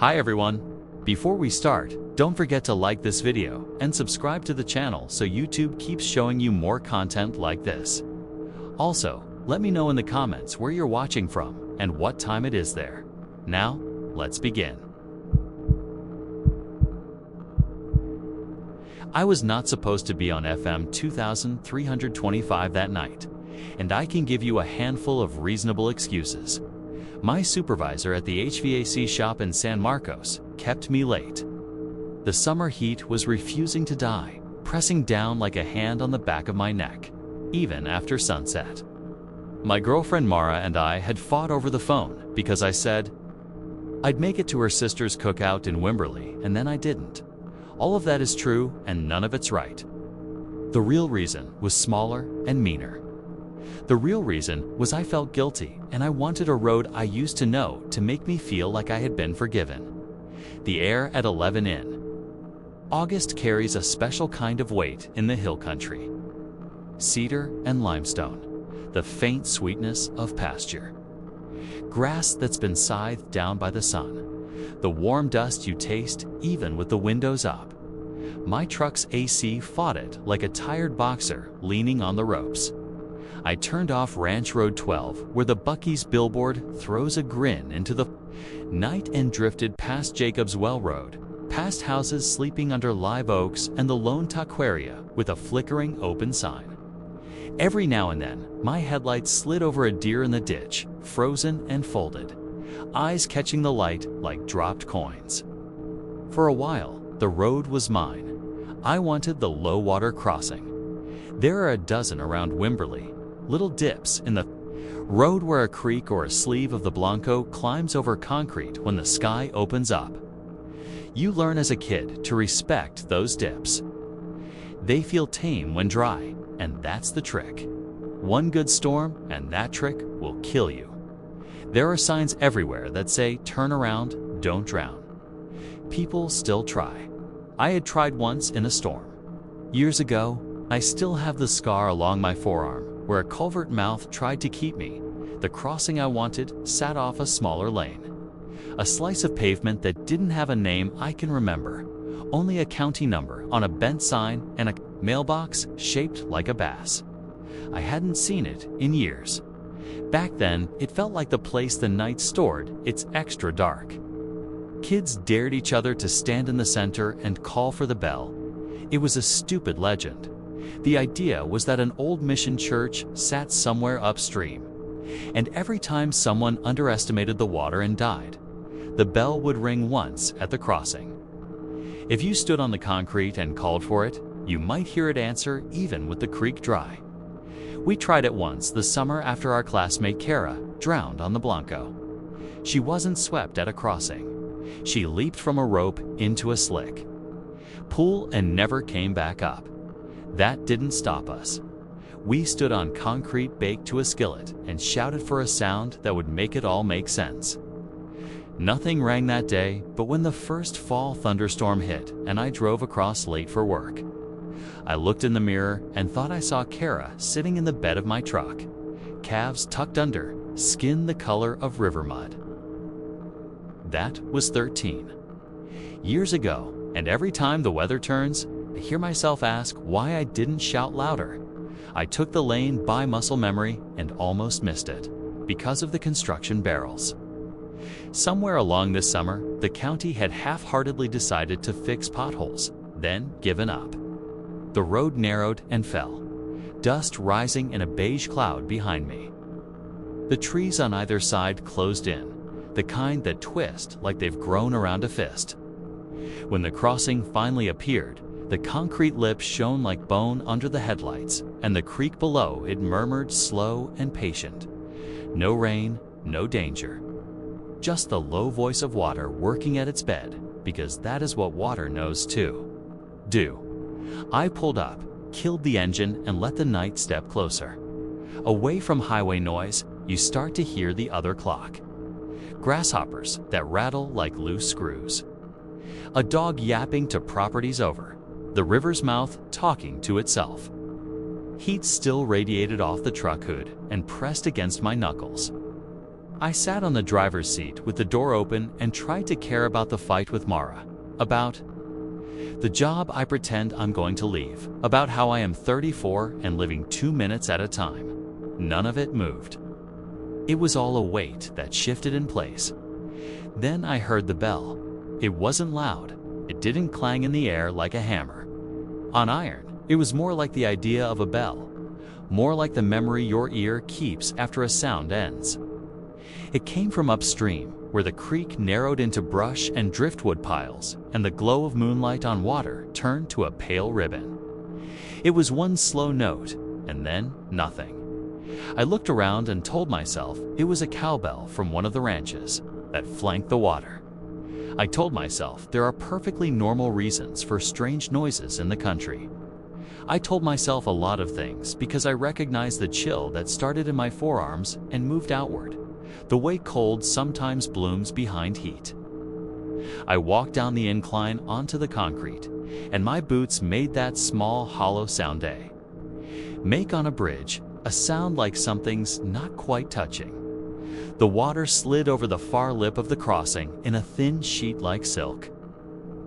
Hi everyone! Before we start, don't forget to like this video and subscribe to the channel so YouTube keeps showing you more content like this. Also, let me know in the comments where you're watching from and what time it is there. Now, let's begin. I was not supposed to be on FM 2325 that night, and I can give you a handful of reasonable excuses. My supervisor at the HVAC shop in San Marcos kept me late. The summer heat was refusing to die, pressing down like a hand on the back of my neck, even after sunset. My girlfriend Mara and I had fought over the phone because I said I'd make it to her sister's cookout in Wimberley, and then I didn't. All of that is true, and none of it's right. The real reason was smaller and meaner. The real reason was I felt guilty, and I wanted a road I used to know to make me feel like I had been forgiven. The air at 11 in. August carries a special kind of weight in the hill country. Cedar and limestone, the faint sweetness of pasture. Grass that's been scythed down by the sun. The warm dust you taste even with the windows up. My truck's AC fought it like a tired boxer leaning on the ropes. I turned off Ranch Road 12, where the Buc-ee's billboard throws a grin into the night, and drifted past Jacob's Well Road, past houses sleeping under live oaks and the lone taqueria with a flickering open sign. Every now and then, my headlights slid over a deer in the ditch, frozen and folded, eyes catching the light like dropped coins. For a while, the road was mine. I wanted the low-water crossing. There are a dozen around Wimberley, little dips in the road where a creek or a sleeve of the Blanco climbs over concrete when the sky opens up. You learn as a kid to respect those dips. They feel tame when dry, and that's the trick. One good storm, and that trick will kill you. There are signs everywhere that say, "Turn around, don't drown." People still try. I had tried once in a storm. Years ago, I still have the scar along my forearm where a culvert mouth tried to keep me. The crossing I wanted sat off a smaller lane. A slice of pavement that didn't have a name I can remember, only a county number on a bent sign and a mailbox shaped like a bass. I hadn't seen it in years. Back then, it felt like the place the night stored its extra dark. Kids dared each other to stand in the center and call for the bell. It was a stupid legend. The idea was that an old mission church sat somewhere upstream, and every time someone underestimated the water and died, the bell would ring once at the crossing. If you stood on the concrete and called for it, you might hear it answer even with the creek dry. We tried it once the summer after our classmate Kara drowned on the Blanco. She wasn't swept at a crossing. She leaped from a rope into a slick pool and never came back up. That didn't stop us. We stood on concrete baked to a skillet and shouted for a sound that would make it all make sense. Nothing rang that day, but when the first fall thunderstorm hit and I drove across late for work, I looked in the mirror and thought I saw Kara sitting in the bed of my truck, calves tucked under, skin the color of river mud. That was 13 years ago, and every time the weather turns, I hear myself ask why I didn't shout louder. I took the lane by muscle memory and almost missed it because of the construction barrels. Somewhere along this summer, the county had half-heartedly decided to fix potholes, then given up. The road narrowed and fell, dust rising in a beige cloud behind me. The trees on either side closed in, the kind that twist like they've grown around a fist. When the crossing finally appeared, the concrete lip shone like bone under the headlights, and the creek below it murmured slow and patient. No rain, no danger. Just the low voice of water working at its bed, because that is what water knows to do. I pulled up, killed the engine, and let the night step closer. Away from highway noise, you start to hear the other clock. Grasshoppers that rattle like loose screws. A dog yapping to properties over. The river's mouth talking to itself. Heat still radiated off the truck hood and pressed against my knuckles. I sat on the driver's seat with the door open and tried to care about the fight with Mara, about the job I pretend I'm going to leave, about how I am 34 and living 2 minutes at a time. None of it moved. It was all a weight that shifted in place. Then I heard the bell. It wasn't loud. It didn't clang in the air like a hammer on iron. It was more like the idea of a bell, more like the memory your ear keeps after a sound ends. It came from upstream, where the creek narrowed into brush and driftwood piles, and the glow of moonlight on water turned to a pale ribbon. It was one slow note, and then nothing. I looked around and told myself it was a cowbell from one of the ranches that flanked the water. I told myself there are perfectly normal reasons for strange noises in the country. I told myself a lot of things because I recognized the chill that started in my forearms and moved outward, the way cold sometimes blooms behind heat. I walked down the incline onto the concrete, and my boots made that small, hollow sound make on a bridge, a sound like something's not quite touching. The water slid over the far lip of the crossing in a thin sheet like silk.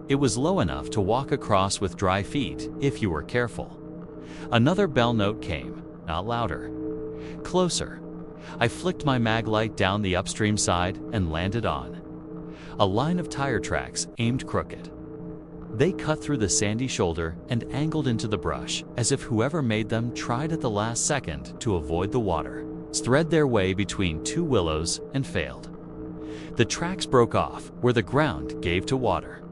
It was low enough to walk across with dry feet if you were careful. Another bell note came, not louder. Closer. I flicked my mag light down the upstream side and landed on a line of tire tracks aimed crooked. They cut through the sandy shoulder and angled into the brush as if whoever made them tried at the last second to avoid the water, thread their way between two willows and failed. The tracks broke off where the ground gave to water.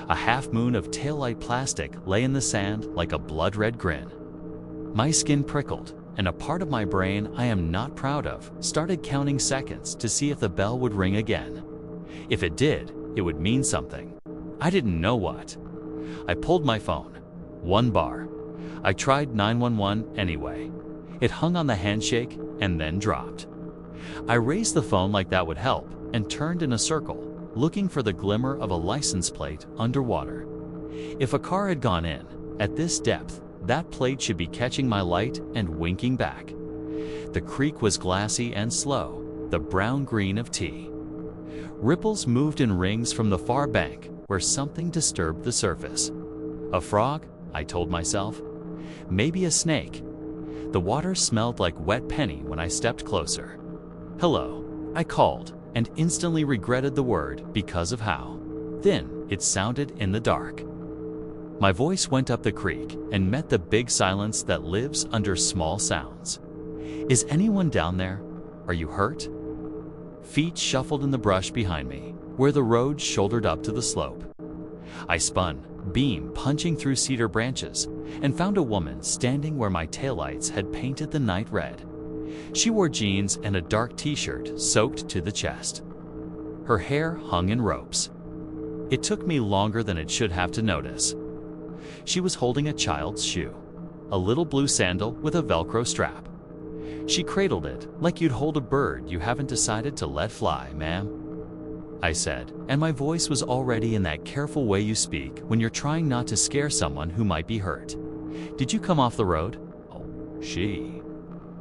A half moon of taillight plastic lay in the sand like a blood-red grin. My skin prickled, and a part of my brain I am not proud of started counting seconds to see if the bell would ring again. If it did, it would mean something. I didn't know what. I pulled my phone. 1 bar. I tried 911 anyway. It hung on the handshake and then dropped. I raised the phone like that would help and turned in a circle, looking for the glimmer of a license plate underwater. If a car had gone in, at this depth, that plate should be catching my light and winking back. The creek was glassy and slow, the brown-green of tea. Ripples moved in rings from the far bank where something disturbed the surface. A frog, I told myself. Maybe a snake. The water smelled like wet penny when I stepped closer. Hello, I called, and instantly regretted the word because of how thin it sounded in the dark. My voice went up the creek and met the big silence that lives under small sounds. Is anyone down there? Are you hurt? Feet shuffled in the brush behind me, where the road shouldered up to the slope. I spun, beam punching through cedar branches, and found a woman standing where my taillights had painted the night red. She wore jeans and a dark t-shirt soaked to the chest. Her hair hung in ropes. It took me longer than it should have to notice. She was holding a child's shoe, a little blue sandal with a Velcro strap. She cradled it like you'd hold a bird you haven't decided to let fly, ma'am, I said, and my voice was already in that careful way you speak when you're trying not to scare someone who might be hurt. Did you come off the road? Oh, she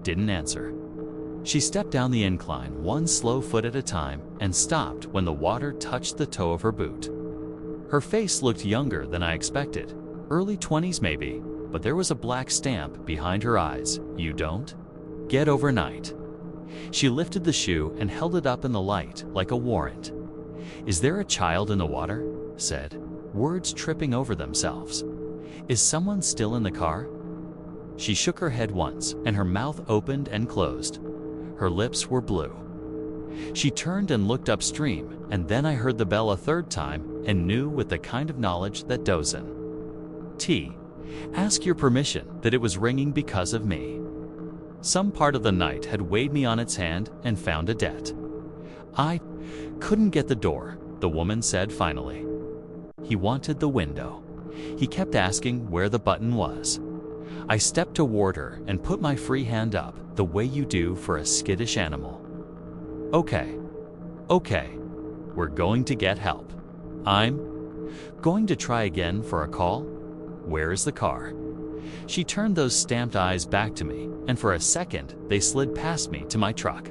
didn't answer. She stepped down the incline one slow foot at a time and stopped when the water touched the toe of her boot. Her face looked younger than I expected, early 20s maybe, but there was a black stamp behind her eyes. You don't get overnight. She lifted the shoe and held it up in the light like a warrant. Is there a child in the water? Said, words tripping over themselves. Is someone still in the car? She shook her head once, and her mouth opened and closed. Her lips were blue. She turned and looked upstream, and then I heard the bell a third time and knew with the kind of knowledge that doesn't ask your permission that it was ringing because of me. Some part of the night had weighed me on its hand and found a debt. I couldn't get the door, the woman said finally. He wanted the window. He kept asking where the button was. I stepped toward her and put my free hand up the way you do for a skittish animal. Okay, we're going to get help. I'm going to try again for a call. Where is the car? She turned those stamped eyes back to me, and for a second they slid past me to my truck.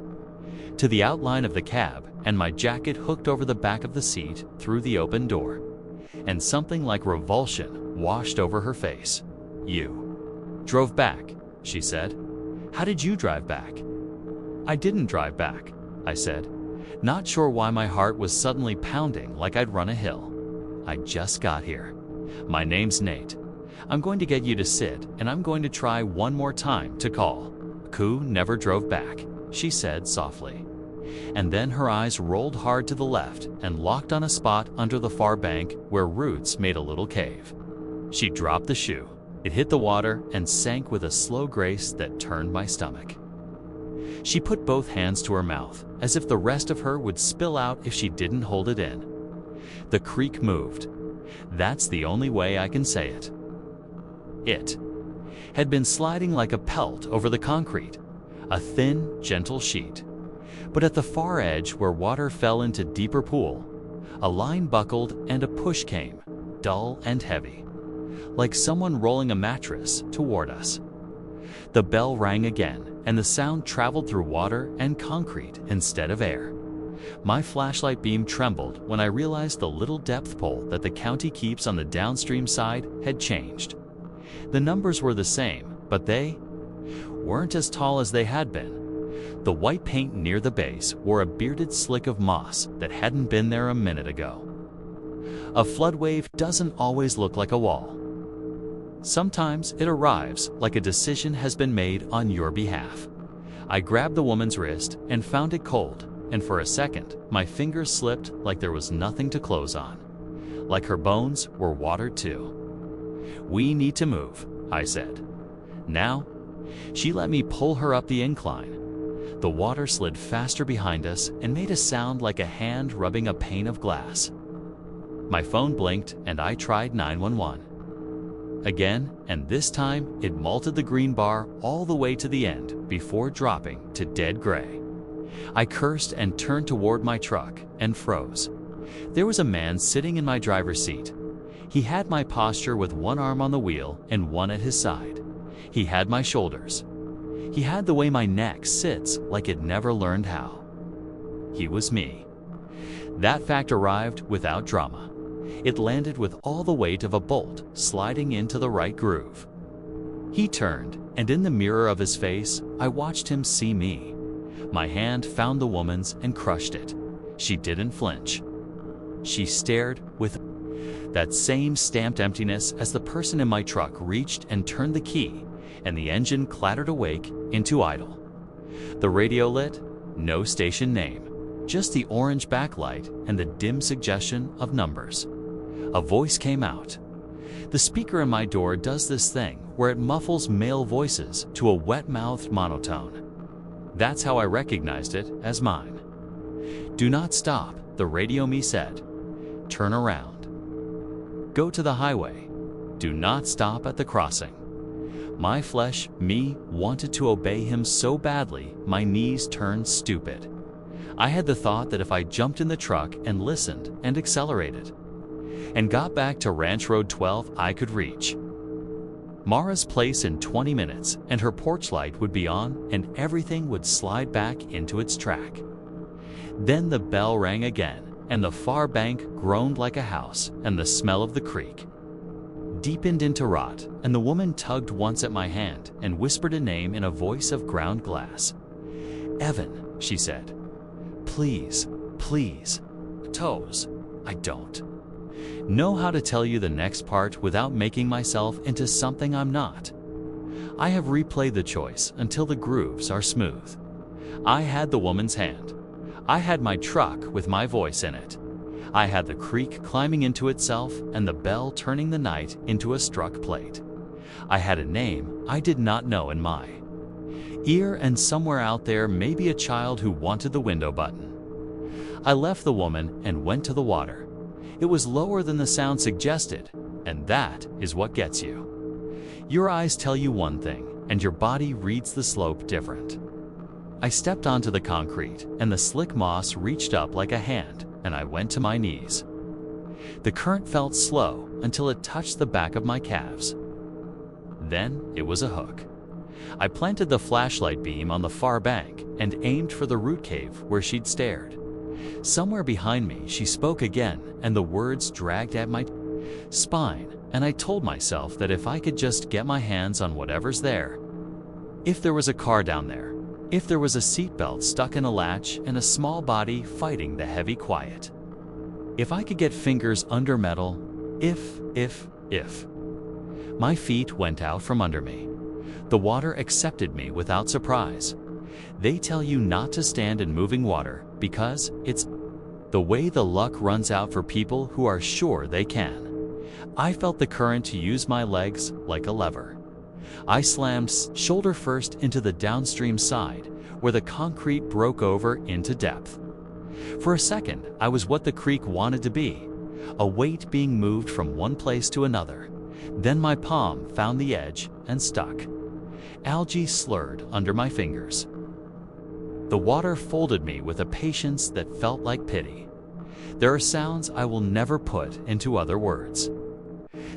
to the outline of the cab and my jacket hooked over the back of the seat through the open door. And something like revulsion washed over her face. "You drove back," she said. "How did you drive back?" "I didn't drive back," I said, not sure why my heart was suddenly pounding like I'd run a hill. "I just got here. My name's Nate. I'm going to get you to sit, and I'm going to try one more time to call." "Ku never drove back," she said softly. And then her eyes rolled hard to the left and locked on a spot under the far bank where roots made a little cave. She dropped the shoe. It hit the water and sank with a slow grace that turned my stomach. She put both hands to her mouth, as if the rest of her would spill out if she didn't hold it in. The creek moved. That's the only way I can say it. It had been sliding like a pelt over the concrete, a thin, gentle sheet. But at the far edge where water fell into deeper pool, a line buckled and a push came, dull and heavy, like someone rolling a mattress toward us. The bell rang again, and the sound traveled through water and concrete instead of air. My flashlight beam trembled when I realized the little depth pole that the county keeps on the downstream side had changed. The numbers were the same, but they weren't as tall as they had been. The white paint near the base wore a bearded slick of moss that hadn't been there a minute ago. A flood wave doesn't always look like a wall. Sometimes it arrives like a decision has been made on your behalf. I grabbed the woman's wrist and found it cold, and for a second, my fingers slipped like there was nothing to close on. Like her bones were watered too. "We need to move," I said. "Now?" She let me pull her up the incline. The water slid faster behind us and made a sound like a hand rubbing a pane of glass. My phone blinked and I tried 911. Again, and this time it malted the green bar all the way to the end before dropping to dead gray. I cursed and turned toward my truck and froze. There was a man sitting in my driver's seat. He had my posture with one arm on the wheel and one at his side. He had my shoulders. He had the way my neck sits like it never learned how. He was me. That fact arrived without drama. It landed with all the weight of a bolt sliding into the right groove. He turned, and in the mirror of his face, I watched him see me. My hand found the woman's and crushed it. She didn't flinch. She stared with that same stamped emptiness as the person in my truck reached and turned the key, and the engine clattered awake into idle. The radio lit, no station name, just the orange backlight and the dim suggestion of numbers. A voice came out. The speaker in my door does this thing where it muffles male voices to a wet-mouthed monotone. That's how I recognized it as mine. "Do not stop," the radio me said. "Turn around. Go to the highway. Do not stop at the crossing." My flesh, me, wanted to obey him so badly, my knees turned stupid. I had the thought that if I jumped in the truck and listened and accelerated, and got back to Ranch Road 12, I could reach Mara's place in 20 minutes, and her porch light would be on, and everything would slide back into its track. Then the bell rang again, and the far bank groaned like a house, and the smell of the creek deepened into rot, and the woman tugged once at my hand and whispered a name in a voice of ground glass. "Evan," she said. "Please, please." Toes. I don't know how to tell you the next part without making myself into something I'm not. I have replayed the choice until the grooves are smooth. I had the woman's hand. I had my truck with my voice in it. I had the creek climbing into itself and the bell turning the night into a struck plate. I had a name I did not know in my ear, and somewhere out there maybe a child who wanted the window button. I left the woman and went to the water. It was lower than the sound suggested, and that is what gets you. Your eyes tell you one thing, and your body reads the slope different. I stepped onto the concrete, and the slick moss reached up like a hand, and I went to my knees. The current felt slow until it touched the back of my calves. Then it was a hook. I planted the flashlight beam on the far bank and aimed for the root cave where she'd stared. Somewhere behind me, she spoke again, and the words dragged at my spine, and I told myself that if I could just get my hands on whatever's there. If there was a car down there, if there was a seatbelt stuck in a latch and a small body fighting the heavy quiet. If I could get fingers under metal, if. My feet went out from under me. The water accepted me without surprise. They tell you not to stand in moving water because it's the way the luck runs out for people who are sure they can. I felt the current to use my legs like a lever. I slammed shoulder first into the downstream side, where the concrete broke over into depth. For a second, I was what the creek wanted to be, a weight being moved from one place to another. Then my palm found the edge and stuck. Algae slurred under my fingers. The water folded me with a patience that felt like pity. There are sounds I will never put into other words.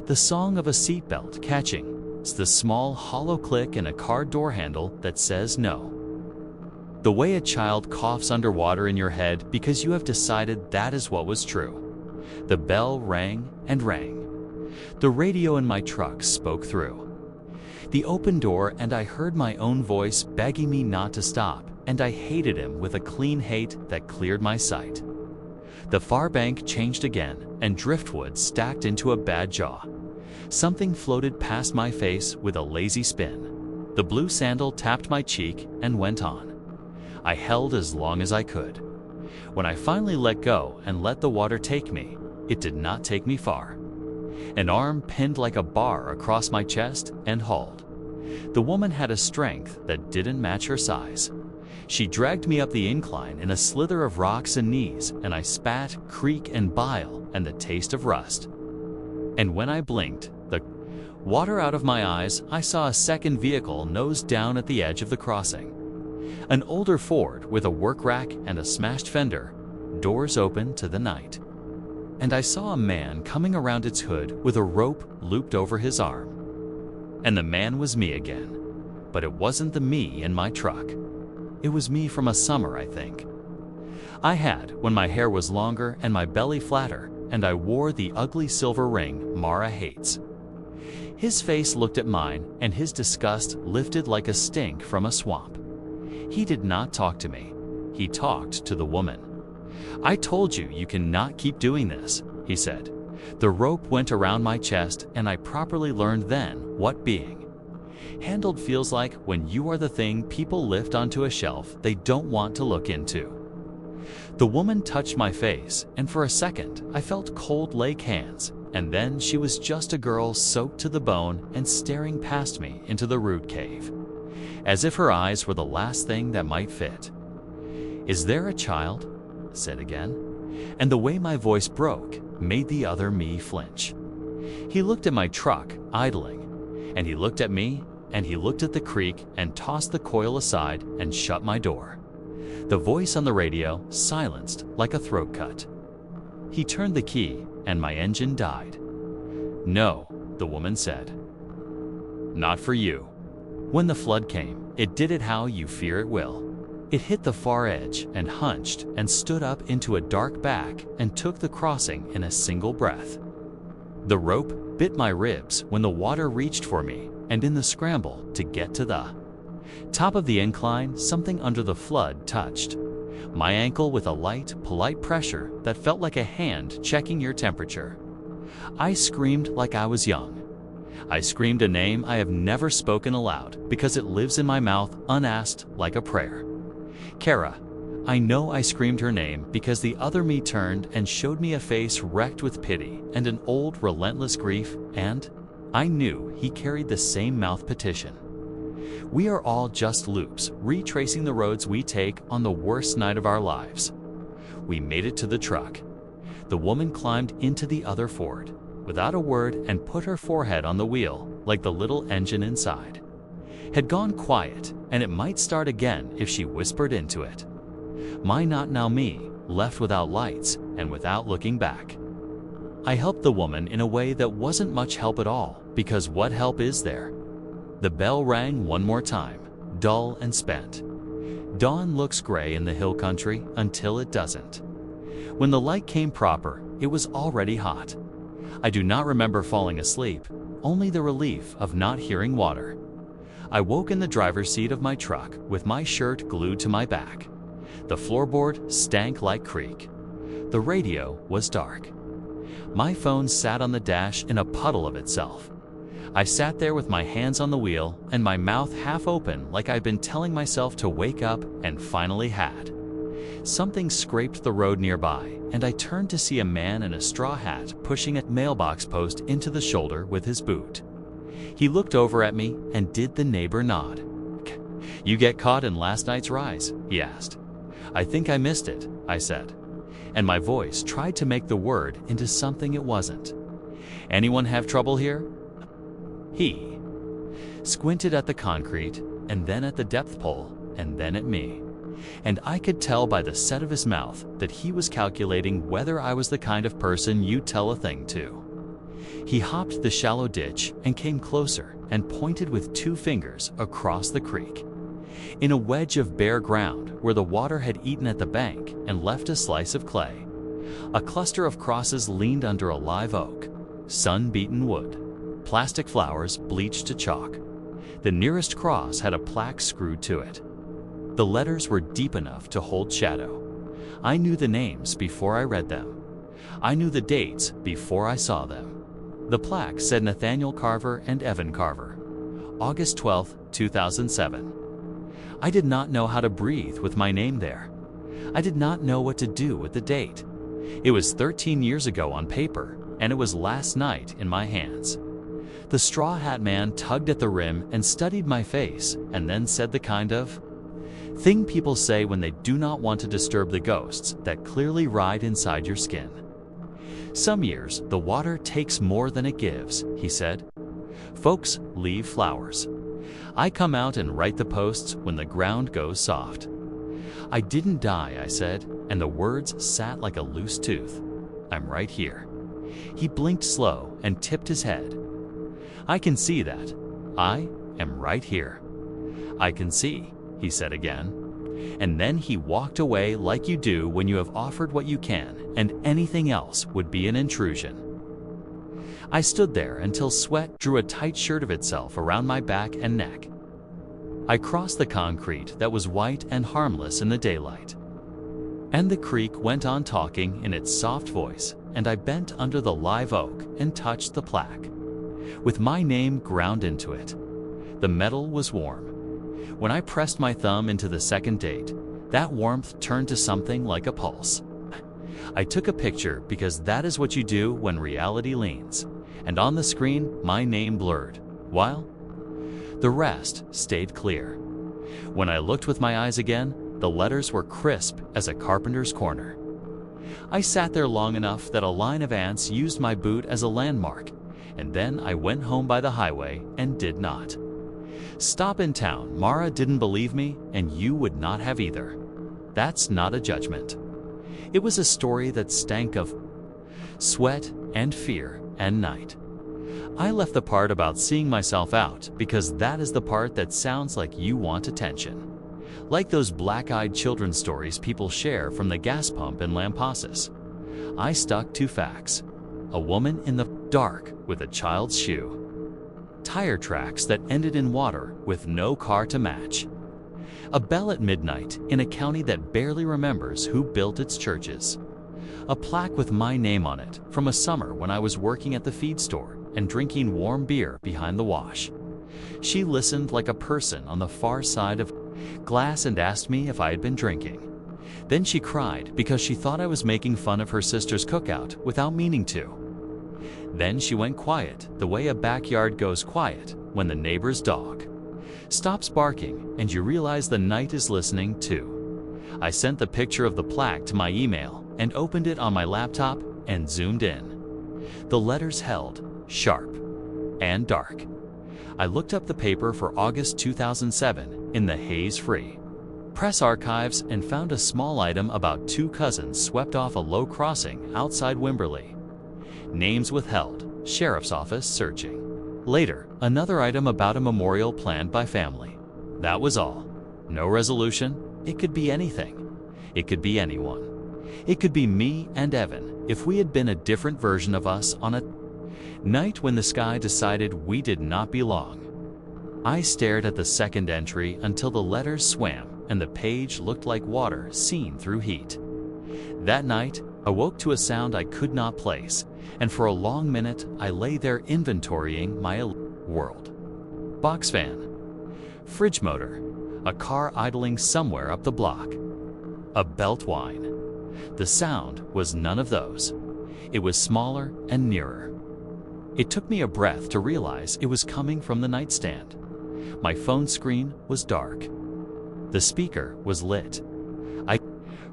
The song of a seatbelt catching, the small hollow click in a car door handle that says no. The way a child coughs underwater in your head because you have decided that is what was true. The bell rang and rang. The radio in my truck spoke through. The open door, and I heard my own voice begging me not to stop, and I hated him with a clean hate that cleared my sight. The far bank changed again, and driftwood stacked into a bad jaw. Something floated past my face with a lazy spin. The blue sandal tapped my cheek and went on. I held as long as I could. When I finally let go and let the water take me, it did not take me far. An arm pinned like a bar across my chest and hauled. The woman had a strength that didn't match her size. She dragged me up the incline in a slither of rocks and knees, and I spat, creak, and bile and the taste of rust. And when I blinked, the water out of my eyes, I saw a second vehicle nose down at the edge of the crossing. An older Ford with a work rack and a smashed fender, doors open to the night. And I saw a man coming around its hood with a rope looped over his arm. And the man was me again. But it wasn't the me in my truck. It was me from a summer, I think. I had, when my hair was longer and my belly flatter, and I wore the ugly silver ring Mara hates. His face looked at mine, and his disgust lifted like a stink from a swamp. He did not talk to me. He talked to the woman. "I told you you cannot keep doing this," he said. The rope went around my chest, and I properly learned then what being handled feels like when you are the thing people lift onto a shelf they don't want to look into. The woman touched my face, and for a second I felt cold lake hands, and then she was just a girl soaked to the bone and staring past me into the root cave, as if her eyes were the last thing that might fit. "Is there a child?" I said again, and the way my voice broke made the other me flinch. He looked at my truck, idling, and he looked at me, and he looked at the creek and tossed the coil aside and shut my door. The voice on the radio silenced like a throat cut. He turned the key, and my engine died. "No," the woman said. "Not for you." When the flood came, it did it how you fear it will. It hit the far edge and hunched and stood up into a dark back and took the crossing in a single breath. The rope bit my ribs when the water reached for me, and in the scramble to get to the top of the incline, something under the flood touched my ankle with a light, polite pressure that felt like a hand checking your temperature. I screamed like I was young. I screamed a name I have never spoken aloud because it lives in my mouth unasked like a prayer. Kara. I know I screamed her name because the other me turned and showed me a face wrecked with pity and an old relentless grief, and I knew he carried the same mouth petition. We are all just loops, retracing the roads we take on the worst night of our lives. We made it to the truck. The woman climbed into the other Ford without a word and put her forehead on the wheel like the little engine inside had gone quiet, and it might start again if she whispered into it. My not now me left without lights and without looking back. I helped the woman in a way that wasn't much help at all, because what help is there? The bell rang one more time, dull and spent. Dawn looks gray in the hill country until it doesn't. When the light came proper, it was already hot. I do not remember falling asleep, only the relief of not hearing water. I woke in the driver's seat of my truck with my shirt glued to my back. The floorboard stank like creek. The radio was dark. My phone sat on the dash in a puddle of itself. I sat there with my hands on the wheel and my mouth half open like I'd been telling myself to wake up and finally had. Something scraped the road nearby, and I turned to see a man in a straw hat pushing a mailbox post into the shoulder with his boot. He looked over at me and did the neighbor nod. "You get caught in last night's rise?" he asked. "I think I missed it," I said, and my voice tried to make the word into something it wasn't. "Anyone have trouble here?" He squinted at the concrete, and then at the depth pole, and then at me. And I could tell by the set of his mouth that he was calculating whether I was the kind of person you tell a thing to. He hopped the shallow ditch and came closer and pointed with 2 fingers across the creek. In a wedge of bare ground where the water had eaten at the bank and left a slice of clay, a cluster of crosses leaned under a live oak, sun-beaten wood, plastic flowers bleached to chalk. The nearest cross had a plaque screwed to it. The letters were deep enough to hold shadow. I knew the names before I read them. I knew the dates before I saw them. The plaque said Nathaniel Carver and Evan Carver, August 12, 2007. I did not know how to breathe with my name there. I did not know what to do with the date. It was 13 years ago on paper, and it was last night in my hands. The straw hat man tugged at the rim and studied my face, and then said the kind of thing people say when they do not want to disturb the ghosts that clearly ride inside your skin. "Some years, the water takes more than it gives," he said. "Folks leave flowers. I come out and write the posts when the ground goes soft." "I didn't die," I said, and the words sat like a loose tooth. "I'm right here." He blinked slow and tipped his head. "I can see that. I am right here." "I can see," he said again. And then he walked away like you do when you have offered what you can, and anything else would be an intrusion. I stood there until sweat drew a tight shirt of itself around my back and neck. I crossed the concrete that was white and harmless in the daylight. And the creek went on talking in its soft voice, and I bent under the live oak and touched the plaque, with my name ground into it. The metal was warm. When I pressed my thumb into the second date, that warmth turned to something like a pulse. I took a picture because that is what you do when reality leans, and on the screen my name blurred, while the rest stayed clear. When I looked with my eyes again, the letters were crisp as a carpenter's corner. I sat there long enough that a line of ants used my boot as a landmark, and then I went home by the highway and did not stop in town. Mara didn't believe me, and you would not have either. That's not a judgment. It was a story that stank of sweat and fear and night. I left the part about seeing myself out because that is the part that sounds like you want attention. Like those black-eyed children's stories people share from the gas pump in Lampasas. I stuck to facts. A woman in the dark with a child's shoe. Tire tracks that ended in water with no car to match. A bell at midnight in a county that barely remembers who built its churches. A plaque with my name on it from a summer when I was working at the feed store and drinking warm beer behind the wash. She listened like a person on the far side of glass and asked me if I had been drinking. Then she cried because she thought I was making fun of her sister's cookout without meaning to. Then she went quiet the way a backyard goes quiet when the neighbor's dog stops barking and you realize the night is listening too. I sent the picture of the plaque to my email and opened it on my laptop and zoomed in. The letters held, sharp and dark. I looked up the paper for August 2007 in the haze-free press archives and found a small item about 2 cousins swept off a low crossing outside Wimberley. Names withheld, sheriff's office searching. Later, another item about a memorial planned by family. That was all. No resolution. It could be anything. It could be anyone. It could be me and Evan if we had been a different version of us on a night when the sky decided we did not belong. I stared at the second entry until the letters swam and the page looked like water seen through heat. That night, I woke to a sound I could not place, and for a long minute I lay there inventorying my world. Box fan. Fridge motor. A car idling somewhere up the block. A belt whine. The sound was none of those. It was smaller and nearer. It took me a breath to realize it was coming from the nightstand. My phone screen was dark. The speaker was lit. I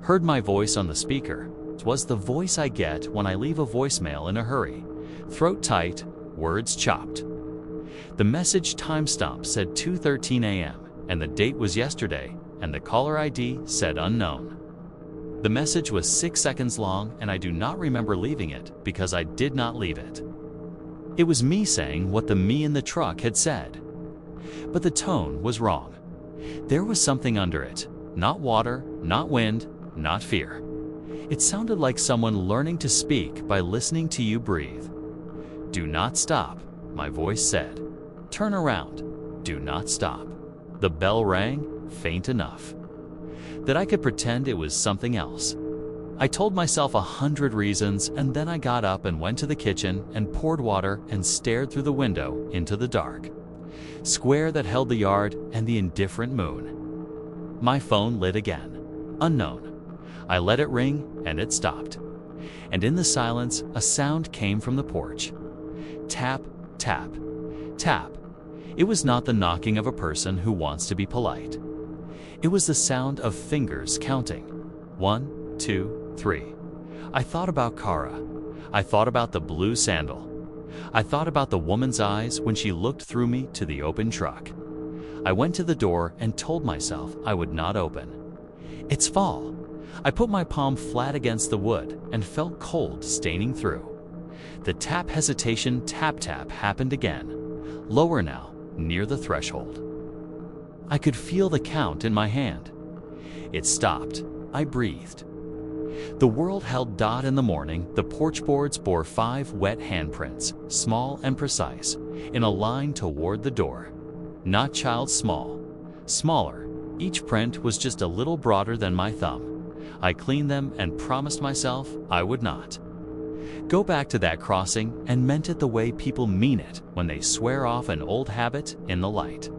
heard my voice on the speaker. It was the voice I get when I leave a voicemail in a hurry. Throat tight, words chopped. The message timestamp said 2:13 a.m. and the date was yesterday, and the caller ID said unknown. The message was 6 seconds long, and I do not remember leaving it because I did not leave it. It was me saying what the me in the truck had said. But the tone was wrong. There was something under it. Not water, not wind, not fear. It sounded like someone learning to speak by listening to you breathe. Do not stop, my voice said. Turn around. Do not stop. The bell rang, faint enough that I could pretend it was something else. I told myself 100 reasons, and then I got up and went to the kitchen and poured water and stared through the window into the dark square that held the yard and the indifferent moon. My phone lit again. Unknown. I let it ring and it stopped. And in the silence, a sound came from the porch. Tap, tap, tap. It was not the knocking of a person who wants to be polite. It was the sound of fingers counting. 1, 2, 3. I thought about Kara. I thought about the blue sandal. I thought about the woman's eyes when she looked through me to the open truck. I went to the door and told myself I would not open. It's fall. I put my palm flat against the wood and felt cold staining through. The tap hesitation tap tap happened again. Lower now, near the threshold. I could feel the count in my hand. It stopped. I breathed. The world held dot in the morning. The porch boards bore 5 wet handprints, small and precise, in a line toward the door. Not child small. Smaller. Each print was just a little broader than my thumb. I cleaned them and promised myself I would not go back to that crossing, and meant it the way people mean it when they swear off an old habit in the light.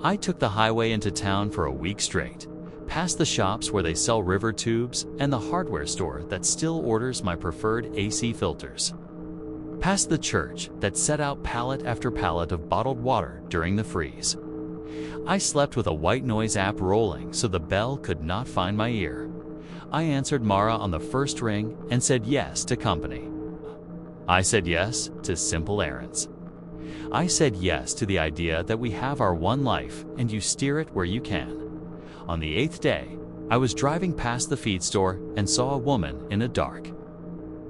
I took the highway into town for a week straight, past the shops where they sell river tubes and the hardware store that still orders my preferred AC filters. Past the church that set out pallet after pallet of bottled water during the freeze. I slept with a white noise app rolling so the bell could not find my ear. I answered Mara on the first ring and said yes to company. I said yes to simple errands. I said yes to the idea that we have our one life and you steer it where you can. On the 8th day, I was driving past the feed store and saw a woman in a dark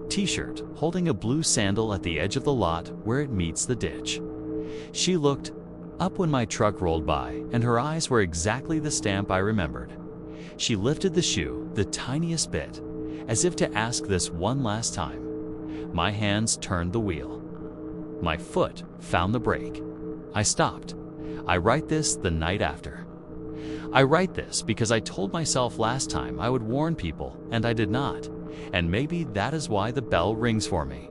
t-shirt holding a blue sandal at the edge of the lot where it meets the ditch. She looked up when my truck rolled by, and her eyes were exactly the stamp I remembered. She lifted the shoe the tiniest bit, as if to ask this one last time. My hands turned the wheel. My foot found the brake. I stopped. I write this the night after. I write this because I told myself last time I would warn people, and I did not. And maybe that is why the bell rings for me.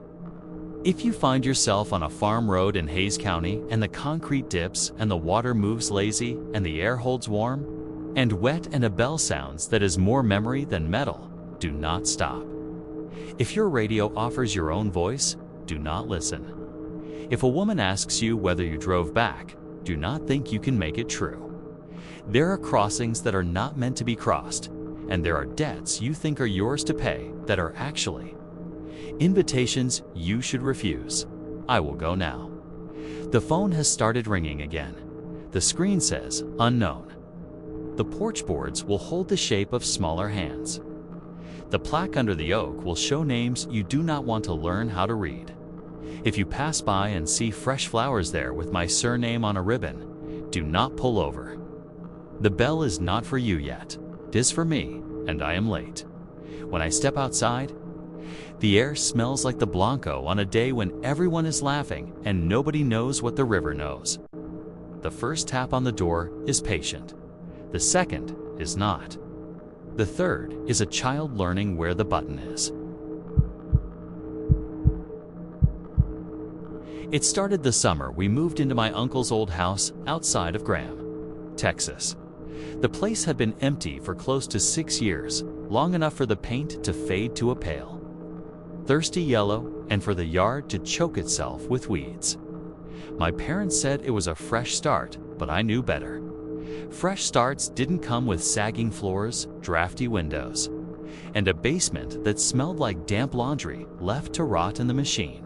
If you find yourself on a farm road in Hayes County and the concrete dips and the water moves lazy and the air holds warm and wet and a bell sounds that is more memory than metal, do not stop. If your radio offers your own voice, do not listen. If a woman asks you whether you drove back, do not think you can make it true. There are crossings that are not meant to be crossed, and there are debts you think are yours to pay that are actually invitations you should refuse. I will go now. The phone has started ringing again. The screen says unknown. The porch boards will hold the shape of smaller hands. The plaque under the oak will show names you do not want to learn how to read. If you pass by and see fresh flowers there with my surname on a ribbon, do not pull over. The bell is not for you yet. 'Tis for me, and I am late. When I step outside, the air smells like the Blanco on a day when everyone is laughing and nobody knows what the river knows. The first tap on the door is patient. The second is not. The third is a child learning where the button is. It started the summer we moved into my uncle's old house outside of Graham, Texas. The place had been empty for close to 6 years, long enough for the paint to fade to a pale, thirsty yellow, and for the yard to choke itself with weeds. My parents said it was a fresh start, but I knew better. Fresh starts didn't come with sagging floors, drafty windows, and a basement that smelled like damp laundry left to rot in the machine.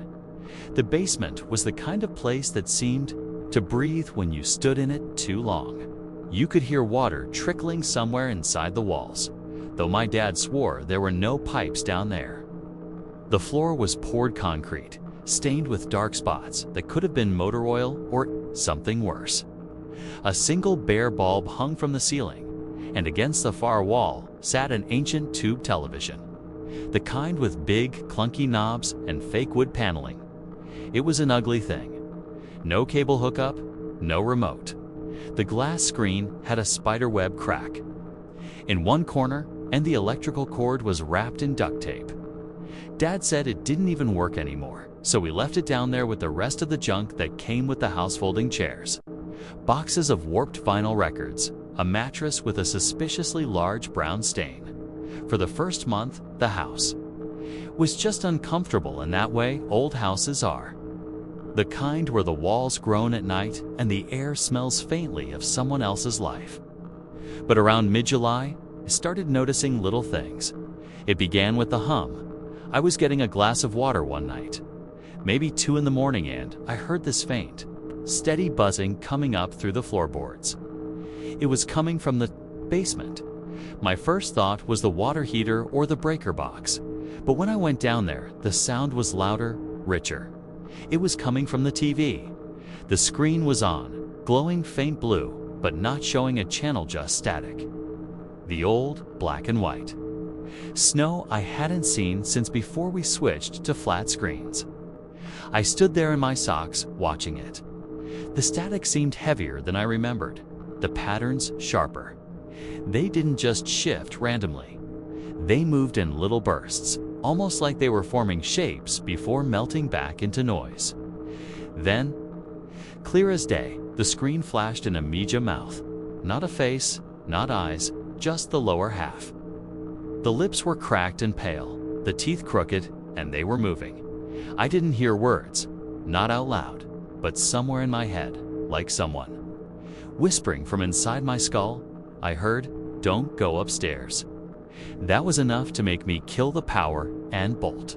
The basement was the kind of place that seemed to breathe when you stood in it too long. You could hear water trickling somewhere inside the walls, though my dad swore there were no pipes down there. The floor was poured concrete, stained with dark spots that could have been motor oil or something worse. A single bare bulb hung from the ceiling, and against the far wall sat an ancient tube television, the kind with big, clunky knobs and fake wood paneling. It was an ugly thing. No cable hookup, no remote. The glass screen had a spiderweb crack in one corner, and the electrical cord was wrapped in duct tape. Dad said it didn't even work anymore, so we left it down there with the rest of the junk that came with the house folding chairs. Boxes of warped vinyl records, a mattress with a suspiciously large brown stain. For the first month, the house was just uncomfortable in that way old houses are. The kind where the walls groan at night and the air smells faintly of someone else's life. But around mid-July, I started noticing little things. It began with the hum. I was getting a glass of water one night, maybe 2 in the morning, and I heard this faint, steady buzzing coming up through the floorboards. It was coming from the basement. My first thought was the water heater or the breaker box, but when I went down there, the sound was louder, richer. It was coming from the TV. The screen was on, glowing faint blue, but not showing a channel, just static. The old black and white snow I hadn't seen since before we switched to flat screens. I stood there in my socks, watching it. The static seemed heavier than I remembered, the patterns sharper. They didn't just shift randomly. They moved in little bursts, almost like they were forming shapes before melting back into noise. Then, clear as day, the screen flashed an Amiga mouth. Not a face, not eyes, just the lower half. The lips were cracked and pale, the teeth crooked, and they were moving. I didn't hear words, not out loud, but somewhere in my head, like someone whispering from inside my skull. I heard, "Don't go upstairs." That was enough to make me kill the power and bolt.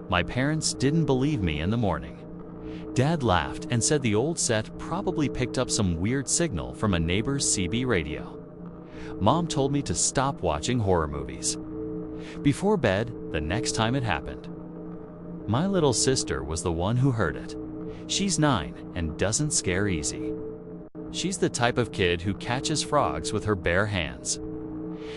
My parents didn't believe me in the morning. Dad laughed and said the old set probably picked up some weird signal from a neighbor's CB radio. Mom told me to stop watching horror movies before bed the next time it happened. My little sister was the one who heard it. She's 9 and doesn't scare easy. She's the type of kid who catches frogs with her bare hands.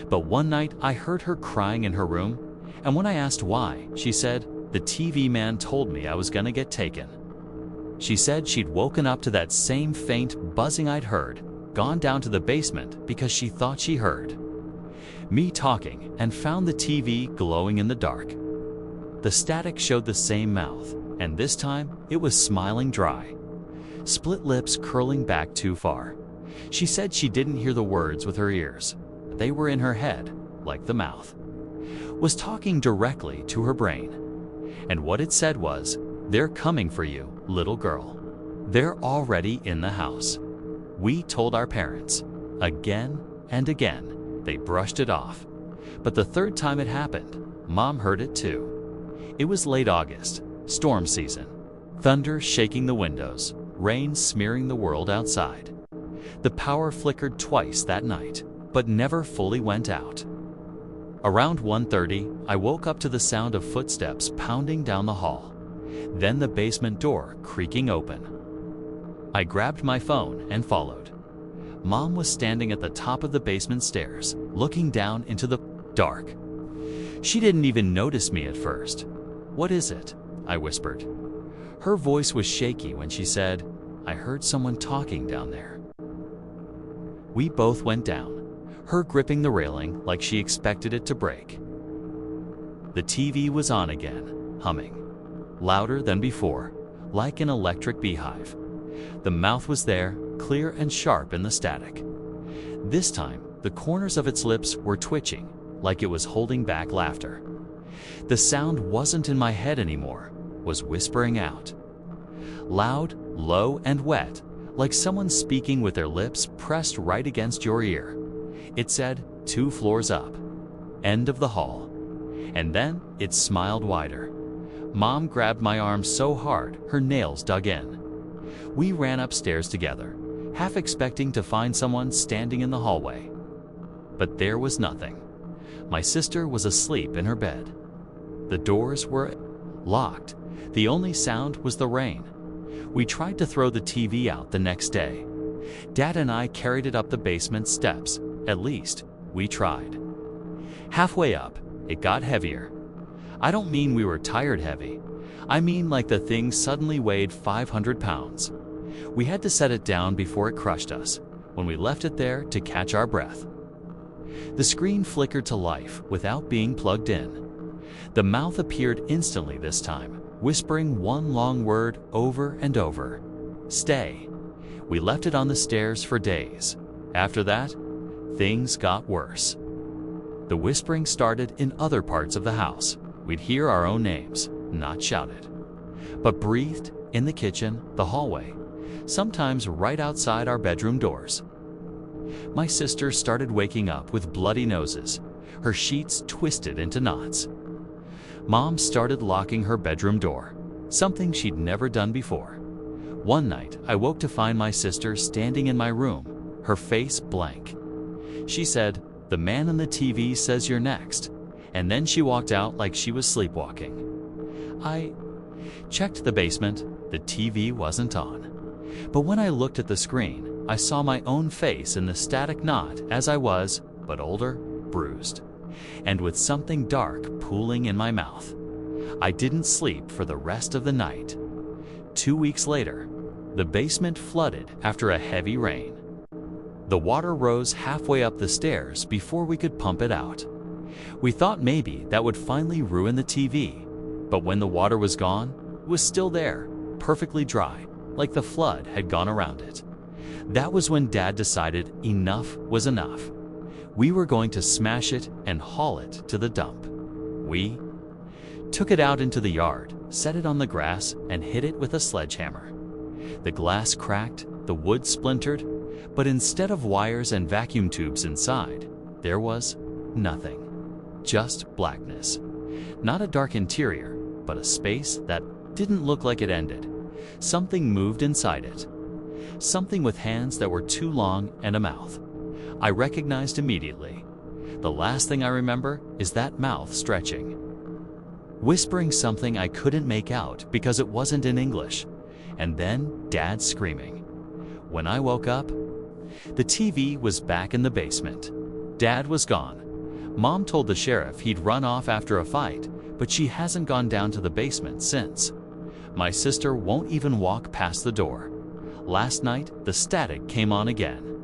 But one night I heard her crying in her room, and when I asked why, she said, "The TV man told me I was gonna get taken." She said she'd woken up to that same faint buzzing I'd heard, gone down to the basement because she thought she heard me talking, and found the TV glowing in the dark. The static showed the same mouth, and this time it was smiling dry, split lips curling back too far. She said she didn't hear the words with her ears. They were in her head, like the mouth was talking directly to her brain. And what it said was, "They're coming for you, little girl. They're already in the house." We told our parents. Again and again, they brushed it off. But the third time it happened, Mom heard it too. It was late August, storm season. Thunder shaking the windows, rain smearing the world outside. The power flickered twice that night, but never fully went out. Around 1:30, I woke up to the sound of footsteps pounding down the hall. then the basement door creaking open. I grabbed my phone and followed. Mom was standing at the top of the basement stairs, looking down into the dark. She didn't even notice me at first. "What is it?" I whispered. Her voice was shaky when she said, "I heard someone talking down there." We both went down, her gripping the railing like she expected it to break. The TV was on again, humming, louder than before, like an electric beehive. The mouth was there, clear and sharp in the static. This time, the corners of its lips were twitching, like it was holding back laughter. The sound wasn't in my head anymore, was whispering out. Loud, low, and wet, like someone speaking with their lips pressed right against your ear. It said, 2 floors up, end of the hall. And then it smiled wider. Mom grabbed my arm so hard, her nails dug in. We ran upstairs together, half expecting to find someone standing in the hallway. But there was nothing. My sister was asleep in her bed. The doors were locked. The only sound was the rain. We tried to throw the TV out the next day. Dad and I carried it up the basement steps. At least, we tried. Halfway up, it got heavier. I don't mean we were tired heavy. I mean like the thing suddenly weighed 500 pounds. We had to set it down before it crushed us, when we left it there to catch our breath. The screen flickered to life without being plugged in. The mouth appeared instantly this time, whispering one long word over and over. Stay. We left it on the stairs for days. After that, things got worse. The whispering started in other parts of the house. We'd hear our own names, not shouted, but breathed in the kitchen, the hallway, sometimes right outside our bedroom doors. My sister started waking up with bloody noses, her sheets twisted into knots. Mom started locking her bedroom door, something she'd never done before. One night, I woke to find my sister standing in my room, her face blank. She said, "The man on the TV says you're next," and then she walked out like she was sleepwalking. I checked the basement. The TV wasn't on. But when I looked at the screen, I saw my own face in the static knot as I was, but older, bruised, and with something dark pooling in my mouth. I didn't sleep for the rest of the night. 2 weeks later, the basement flooded after a heavy rain. The water rose halfway up the stairs before we could pump it out. We thought maybe that would finally ruin the TV, but when the water was gone, it was still there, perfectly dry, like the flood had gone around it. That was when Dad decided enough was enough. We were going to smash it and haul it to the dump. We took it out into the yard, set it on the grass, and hit it with a sledgehammer. The glass cracked, the wood splintered, but instead of wires and vacuum tubes inside, there was nothing. Just blackness. Not a dark interior, but a space that didn't look like it ended. Something moved inside it. Something with hands that were too long and a mouth. I recognized immediately. The last thing I remember is that mouth stretching, whispering something I couldn't make out because it wasn't in English, and then Dad screaming. When I woke up, the TV was back in the basement. Dad was gone. Mom told the sheriff he'd run off after a fight, but she hasn't gone down to the basement since. My sister won't even walk past the door. Last night, the static came on again.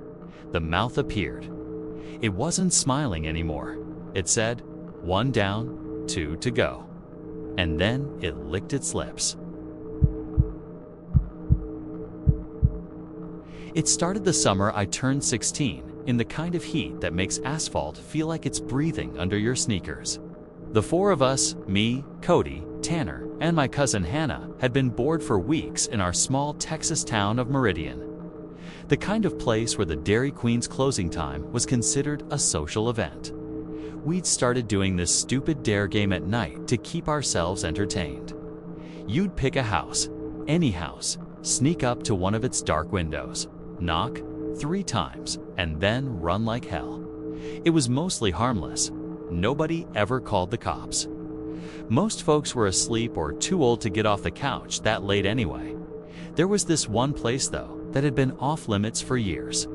The mouth appeared. It wasn't smiling anymore. It said, 1 down, 2 to go. And then it licked its lips. It started the summer I turned 16, in the kind of heat that makes asphalt feel like it's breathing under your sneakers. The 4 of us, me, Cody, Tanner, and my cousin Hannah, had been bored for weeks in our small Texas town of Meridian. The kind of place where the Dairy Queen's closing time was considered a social event. We'd started doing this stupid dare game at night to keep ourselves entertained. You'd pick a house, any house, sneak up to one of its dark windows, knock 3 times, and then run like hell. It was mostly harmless. Nobody ever called the cops. Most folks were asleep or too old to get off the couch that late anyway. There was this one place, though, that had been off limits for years.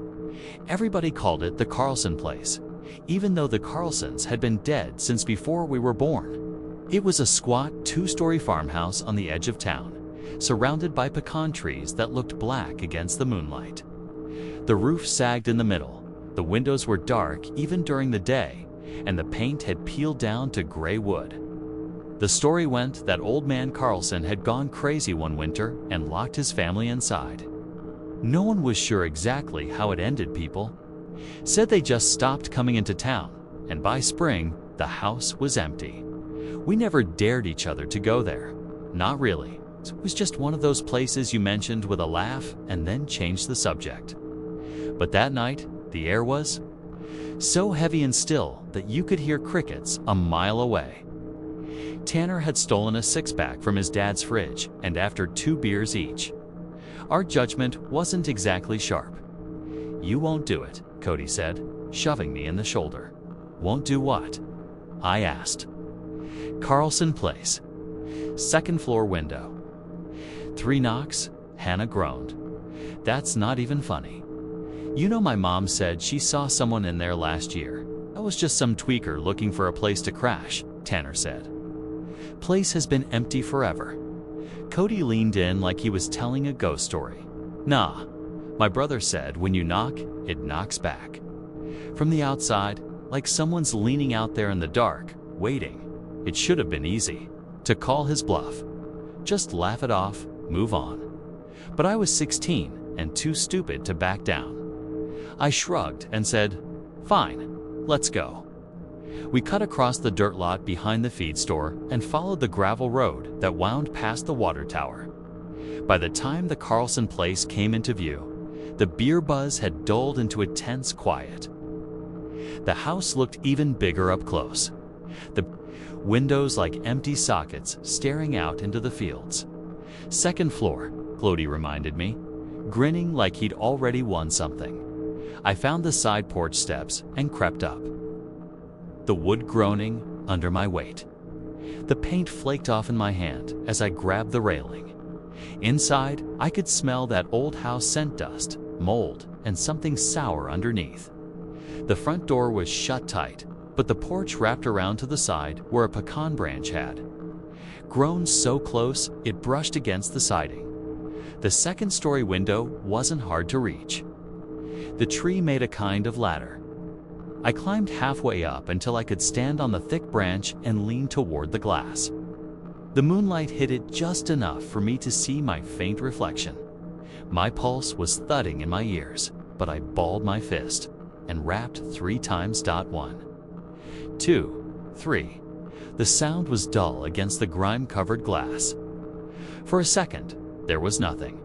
Everybody called it the Carlson place, even though the Carlsons had been dead since before we were born. It was a squat, two-story farmhouse on the edge of town, surrounded by pecan trees that looked black against the moonlight. The roof sagged in the middle, the windows were dark even during the day, and the paint had peeled down to gray wood. The story went that old man Carlson had gone crazy one winter and locked his family inside. No one was sure exactly how it ended. People said they just stopped coming into town, and by spring, the house was empty. We never dared each other to go there. Not really. It was just one of those places you mentioned with a laugh and then changed the subject. But that night, the air was so heavy and still that you could hear crickets a mile away. Tanner had stolen a six-pack from his dad's fridge, and after 2 beers each, our judgment wasn't exactly sharp. "You won't do it," Cody said, shoving me in the shoulder. "Won't do what?" I asked. "Carlson Place. Second floor window." 3 knocks, Hannah groaned. "That's not even funny. You know, my mom said she saw someone in there last year. That was just some tweaker looking for a place to crash," Tanner said. "Place has been empty forever." Cody leaned in like he was telling a ghost story. "Nah, my brother said when you knock, it knocks back. From the outside, like someone's leaning out there in the dark, waiting. It should have been easy to call his bluff. Just laugh it off, move on. But I was 16 and too stupid to back down. I shrugged and said, 'Fine, let's go.' We cut across the dirt lot behind the feed store and followed the gravel road that wound past the water tower. By the time the Carlson place came into view, the beer buzz had dulled into a tense quiet. The house looked even bigger up close, the windows like empty sockets staring out into the fields. "Second floor," Cody reminded me, grinning like he'd already won something. I found the side porch steps and crept up, the wood groaning under my weight. The paint flaked off in my hand as I grabbed the railing. Inside, I could smell that old house scent dust, mold, and something sour underneath. The front door was shut tight, but the porch wrapped around to the side where a pecan branch had grown so close it brushed against the siding. The second-story window wasn't hard to reach. The tree made a kind of ladder. I climbed halfway up until I could stand on the thick branch and lean toward the glass. The moonlight hit it just enough for me to see my faint reflection. My pulse was thudding in my ears, but I balled my fist and rapped 3 times. 1, 2, 3. The sound was dull against the grime-covered glass. For a second, there was nothing.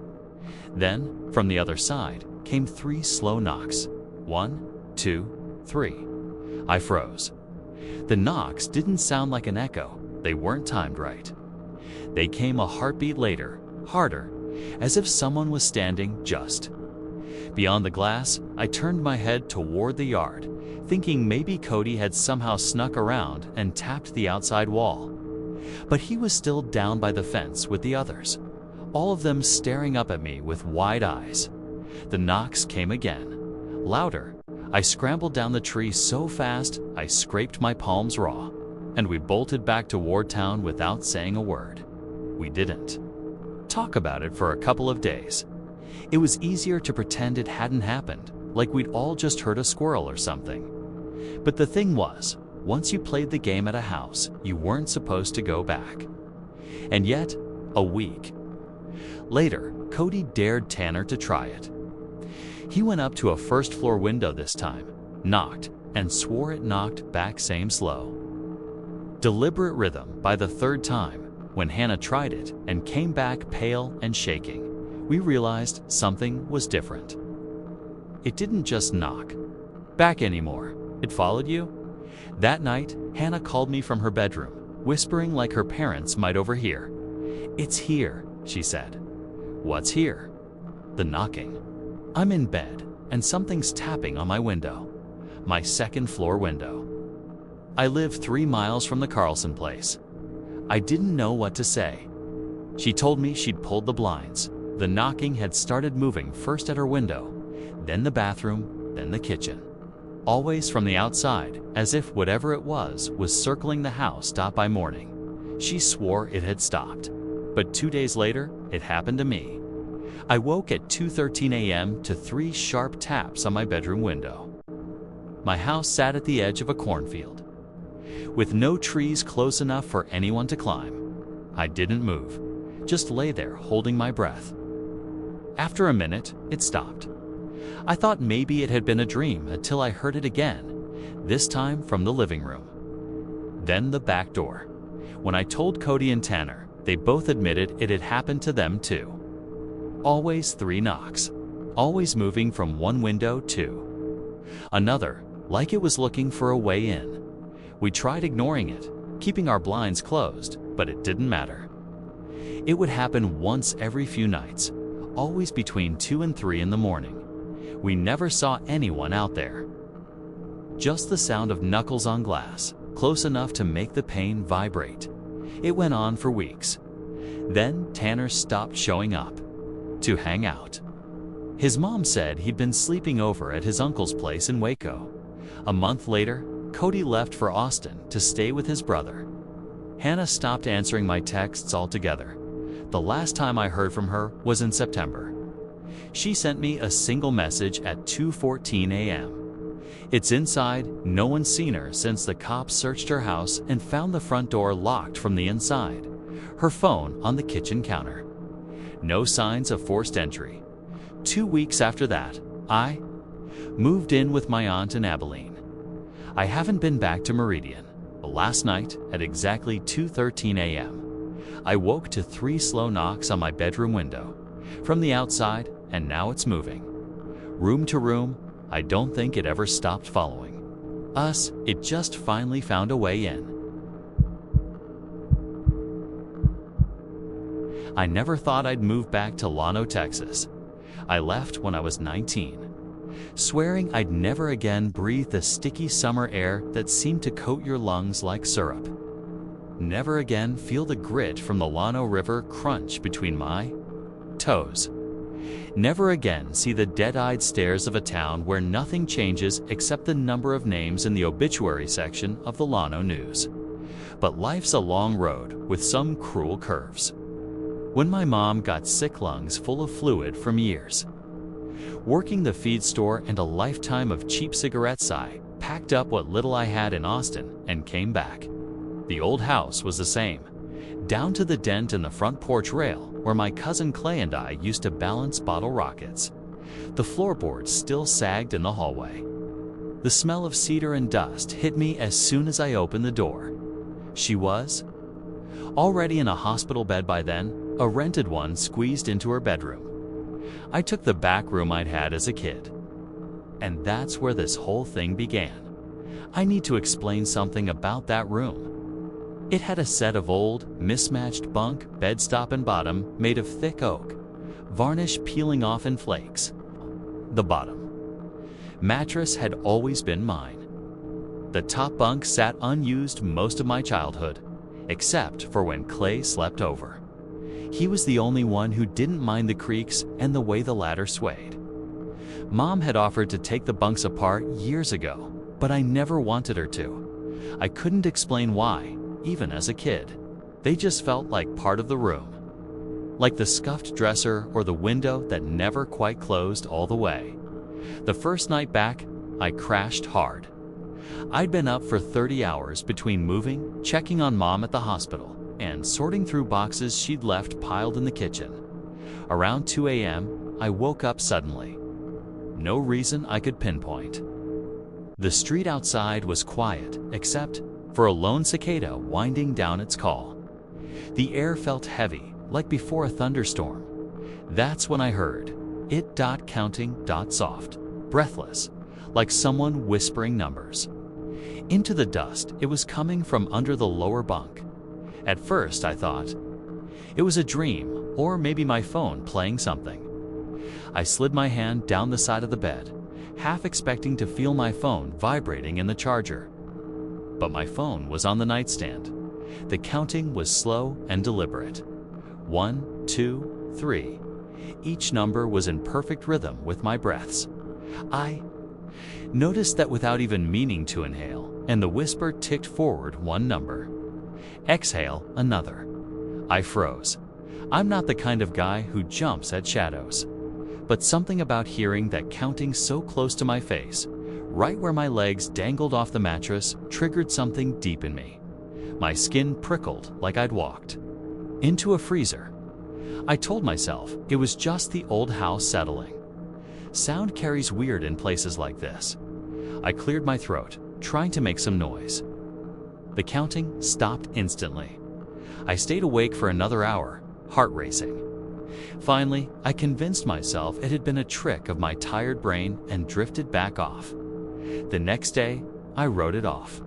Then, from the other side, came 3 slow knocks. 1, 2, 3. I froze. The knocks didn't sound like an echo. They weren't timed right. They came a heartbeat later, harder, as if someone was standing just beyond the glass. I turned my head toward the yard, thinking maybe Cody had somehow snuck around and tapped the outside wall. But he was still down by the fence with the others, all of them staring up at me with wide eyes. The knocks came again, louder. I scrambled down the tree so fast I scraped my palms raw, and we bolted back toward town without saying a word. We didn't talk about it for a couple of days. It was easier to pretend it hadn't happened, like we'd all just heard a squirrel or something. But the thing was, once you played the game at a house, you weren't supposed to go back. And yet, a week later, Cody dared Tanner to try it. He went up to a first-floor window this time, knocked, and swore it knocked back same slow, deliberate rhythm. By the 3rd time, when Hannah tried it and came back pale and shaking, we realized something was different. It didn't just knock back anymore. It followed you. That night, Hannah called me from her bedroom, whispering like her parents might overhear. "It's here," she said. "What's here?" "The knocking." I'm in bed, and something's tapping on my window. My second-floor window. I live 3 miles from the Carlson place. I didn't know what to say. She told me she'd pulled the blinds. The knocking had started moving, first at her window, then the bathroom, then the kitchen. Always from the outside, as if whatever it was circling the house stopped by morning. She swore it had stopped. But 2 days later, it happened to me. I woke at 2:13 a.m. to 3 sharp taps on my bedroom window. My house sat at the edge of a cornfield, with no trees close enough for anyone to climb. I didn't move, just lay there holding my breath. After a minute, it stopped. I thought maybe it had been a dream until I heard it again, this time from the living room. Then the back door. When I told Cody and Tanner, they both admitted it had happened to them too. Always 3 knocks, always moving from one window to another, like it was looking for a way in. We tried ignoring it, keeping our blinds closed, but it didn't matter. It would happen once every few nights, always between 2 and 3 in the morning. We never saw anyone out there. Just the sound of knuckles on glass, close enough to make the pane vibrate. It went on for weeks. Then Tanner stopped showing up to hang out. His mom said he'd been sleeping over at his uncle's place in Waco. A month later, Cody left for Austin to stay with his brother. Hannah stopped answering my texts altogether. The last time I heard from her was in September. She sent me a single message at 2:14 a.m. It's inside, no one's seen her since the cops searched her house and found the front door locked from the inside. Her phone on the kitchen counter. No signs of forced entry. 2 weeks after that, I moved in with my aunt in Abilene. I haven't been back to Meridian, but last night at exactly 2:13 a.m., I woke to 3 slow knocks on my bedroom window from the outside, and now it's moving. Room to room, I don't think it ever stopped following us. It just finally found a way in. I never thought I'd move back to Llano, Texas. I left when I was 19, swearing I'd never again breathe the sticky summer air that seemed to coat your lungs like syrup. Never again feel the grit from the Llano River crunch between my toes. Never again see the dead-eyed stares of a town where nothing changes except the number of names in the obituary section of the Llano News. But life's a long road with some cruel curves. When my mom got sick lungs full of fluid from years working the feed store and a lifetime of cheap cigarettes, I packed up what little I had in Austin and came back. The old house was the same, down to the dent in the front porch rail where my cousin Clay and I used to balance bottle rockets. The floorboards still sagged in the hallway. The smell of cedar and dust hit me as soon as I opened the door. She was already in a hospital bed by then, a rented one squeezed into her bedroom. I took the back room I'd had as a kid. And that's where this whole thing began. I need to explain something about that room. It had a set of old, mismatched bunk, bed top and bottom made of thick oak, varnish peeling off in flakes. The bottom mattress had always been mine. The top bunk sat unused most of my childhood, except for when Clay slept over. He was the only one who didn't mind the creaks and the way the ladder swayed. Mom had offered to take the bunks apart years ago, but I never wanted her to. I couldn't explain why, even as a kid. They just felt like part of the room. Like the scuffed dresser or the window that never quite closed all the way. The first night back, I crashed hard. I'd been up for 30 hours between moving, checking on Mom at the hospital, and sorting through boxes she'd left piled in the kitchen. Around 2 a.m., I woke up suddenly. No reason I could pinpoint. The street outside was quiet, except for a lone cicada winding down its call. The air felt heavy, like before a thunderstorm. That's when I heard it counting soft, breathless, like someone whispering numbers. Into the dust, it was coming from under the lower bunk. At first, I thought it was a dream, or maybe my phone playing something. I slid my hand down the side of the bed, half expecting to feel my phone vibrating in the charger. But my phone was on the nightstand, The counting was slow and deliberate. 1, 2, 3. Each number was in perfect rhythm with my breaths. I noticed that without even meaning to inhale, and the whisper ticked forward one number. Exhale, another. I froze. I'm not the kind of guy who jumps at shadows. But something about hearing that counting so close to my face, right where my legs dangled off the mattress, triggered something deep in me. My skin prickled like I'd walked into a freezer. I told myself it was just the old house settling. Sound carries weird in places like this. I cleared my throat, trying to make some noise. The counting stopped instantly. I stayed awake for another hour, heart racing. Finally, I convinced myself it had been a trick of my tired brain and drifted back off. The next day, I wrote it off.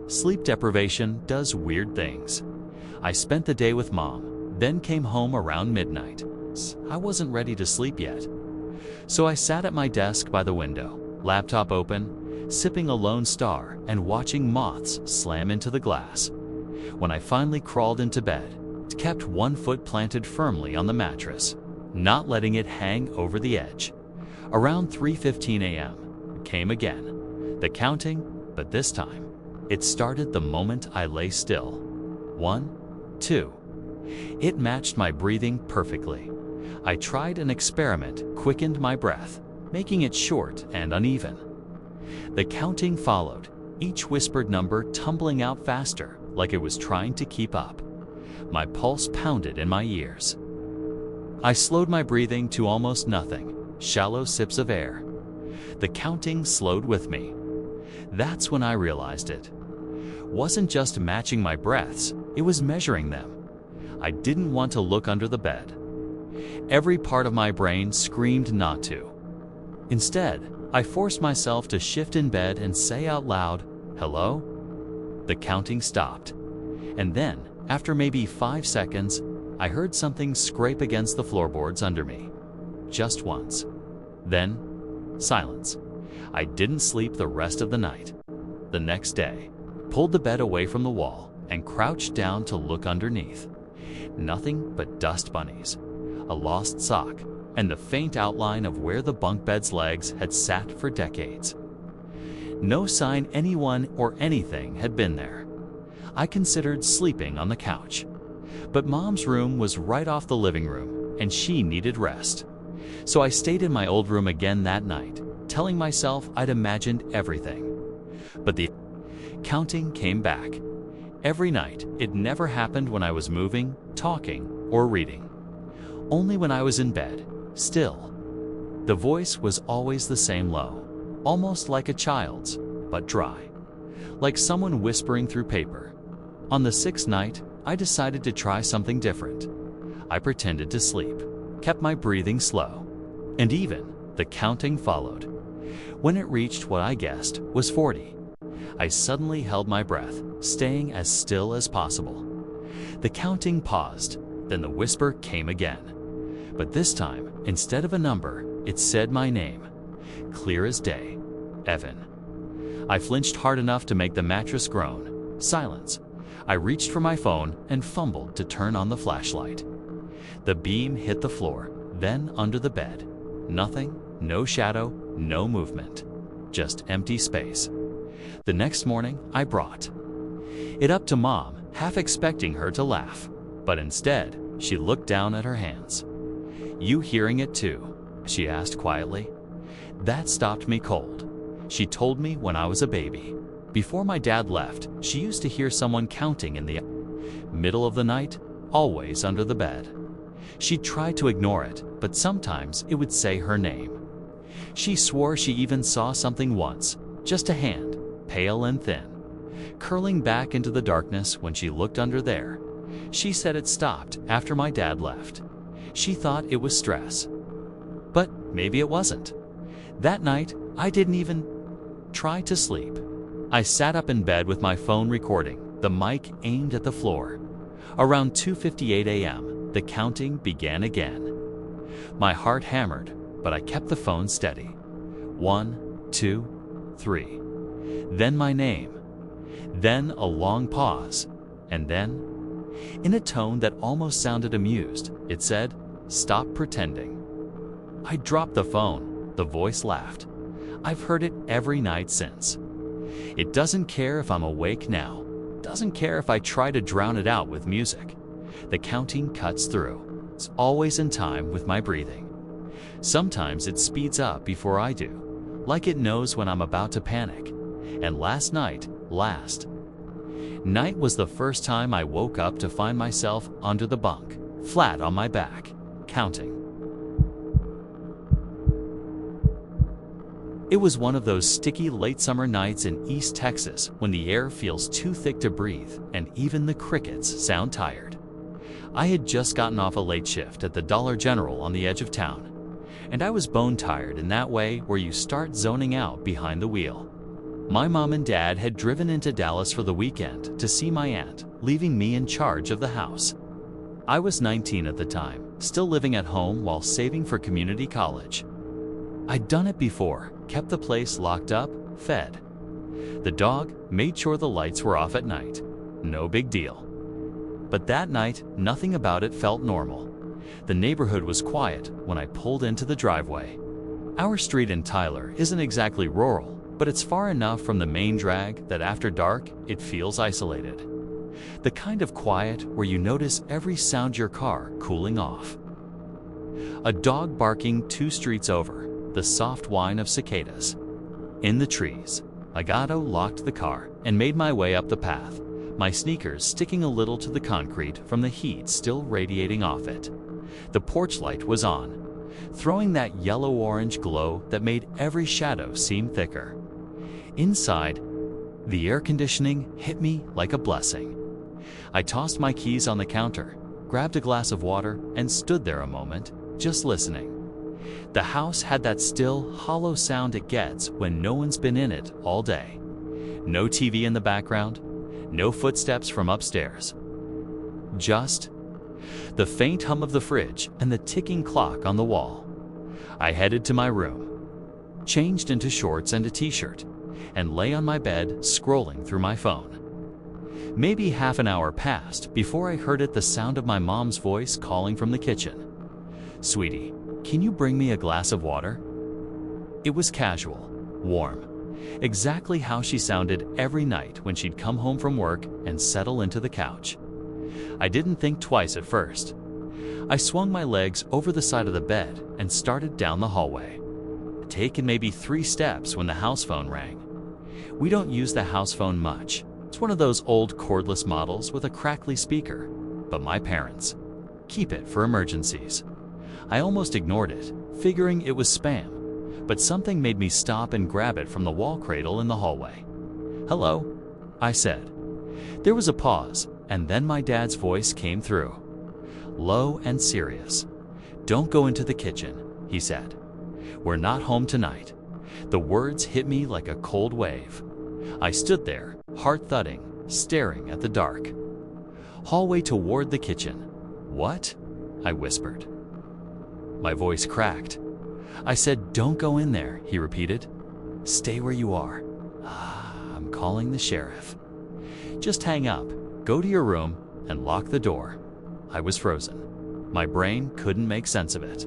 Sleep deprivation does weird things. I spent the day with Mom, then came home around midnight. I wasn't ready to sleep yet. So I sat at my desk by the window, laptop open, sipping a Lone Star and watching moths slam into the glass. When I finally crawled into bed, kept one foot planted firmly on the mattress, not letting it hang over the edge. Around 3:15 a.m. came again. The counting, but this time, it started the moment I lay still. 1, 2. It matched my breathing perfectly. I tried an experiment, quickened my breath, making it short and uneven. The counting followed, each whispered number tumbling out faster, like it was trying to keep up. My pulse pounded in my ears. I slowed my breathing to almost nothing, shallow sips of air. The counting slowed with me. That's when I realized it wasn't just matching my breaths, it was measuring them. I didn't want to look under the bed. Every part of my brain screamed not to. Instead, I forced myself to shift in bed and say out loud, "Hello?" The counting stopped. And then, after maybe 5 seconds, I heard something scrape against the floorboards under me. Just once. Then, silence. I didn't sleep the rest of the night. The next day, pulled the bed away from the wall and crouched down to look underneath. Nothing but dust bunnies, a lost sock, and the faint outline of where the bunk bed's legs had sat for decades. No sign anyone or anything had been there. I considered sleeping on the couch. But Mom's room was right off the living room, and she needed rest. So I stayed in my old room again that night, telling myself I'd imagined everything. But the counting came back. Every night, it never happened when I was moving, talking, or reading. Only when I was in bed, still. The voice was always the same low, almost like a child's, but dry. Like someone whispering through paper. On the 6th night, I decided to try something different. I pretended to sleep, kept my breathing slow, and even the counting followed. When it reached what I guessed was 40, I suddenly held my breath, staying as still as possible. The counting paused, then the whisper came again. But this time, instead of a number, it said my name, clear as day, Evan. I flinched hard enough to make the mattress groan. Silence. I reached for my phone and fumbled to turn on the flashlight. The beam hit the floor, then under the bed. Nothing, no shadow, no movement. Just empty space. The next morning, I brought it up to Mom, half expecting her to laugh. But instead, she looked down at her hands. "You hearing it too?" she asked quietly. That stopped me cold. She told me when I was a baby. Before my dad left, she used to hear someone counting in the middle of the night, always under the bed. She tried to ignore it, but sometimes it would say her name. She swore she even saw something once, just a hand, pale and thin, curling back into the darkness when she looked under there. She said it stopped after my dad left. She thought it was stress. But maybe it wasn't. That night, I didn't even try to sleep. I sat up in bed with my phone recording, the mic aimed at the floor. Around 2:58 a.m., the counting began again. My heart hammered, but I kept the phone steady. 1, 2, 3. Then my name. Then a long pause. And then, in a tone that almost sounded amused, it said, "Stop pretending." I dropped the phone. The voice laughed. I've heard it every night since. It doesn't care if I'm awake now. Doesn't care if I try to drown it out with music. The counting cuts through. It's always in time with my breathing. Sometimes it speeds up before I do, like it knows when I'm about to panic. And last night was the first time I woke up to find myself under the bunk, flat on my back, counting. It was one of those sticky late summer nights in East Texas when the air feels too thick to breathe and even the crickets sound tired. I had just gotten off a late shift at the Dollar General on the edge of town, and I was bone tired in that way where you start zoning out behind the wheel. My mom and dad had driven into Dallas for the weekend to see my aunt, leaving me in charge of the house. I was 19 at the time, still living at home while saving for community college. I'd done it before, kept the place locked up, fed the dog, made sure the lights were off at night. No big deal. But that night, nothing about it felt normal. The neighborhood was quiet when I pulled into the driveway. Our street in Tyler isn't exactly rural, but it's far enough from the main drag that after dark, it feels isolated. The kind of quiet where you notice every sound your car cooling off. A dog barking 2 streets over, the soft whine of cicadas. In the trees, Agato locked the car and made my way up the path, my sneakers sticking a little to the concrete from the heat still radiating off it. The porch light was on, throwing that yellow-orange glow that made every shadow seem thicker. Inside, the air conditioning hit me like a blessing. I tossed my keys on the counter, grabbed a glass of water, and stood there a moment, just listening. The house had that still, hollow sound it gets when no one's been in it all day. No TV in the background, no footsteps from upstairs. Just the faint hum of the fridge and the ticking clock on the wall. I headed to my room, changed into shorts and a t-shirt, and lay on my bed scrolling through my phone. Maybe half an hour passed before I heard the sound of my mom's voice calling from the kitchen. "Sweetie, can you bring me a glass of water?" It was casual, warm, exactly how she sounded every night when she'd come home from work and settle into the couch. I didn't think twice at first. I swung my legs over the side of the bed and started down the hallway. I'd taken maybe 3 steps when the house phone rang. We don't use the house phone much. It's one of those old cordless models with a crackly speaker, but my parents keep it for emergencies. I almost ignored it, figuring it was spam, but something made me stop and grab it from the wall cradle in the hallway. "Hello," I said. There was a pause, and then my dad's voice came through. Low and serious. "Don't go into the kitchen," he said. "We're not home tonight." The words hit me like a cold wave. I stood there, heart thudding, staring at the dark hallway toward the kitchen. "What?" I whispered. My voice cracked. I said, "Don't go in there," he repeated. "Stay where you are." "I'm calling the sheriff." "Just hang up, go to your room, and lock the door." I was frozen. My brain couldn't make sense of it.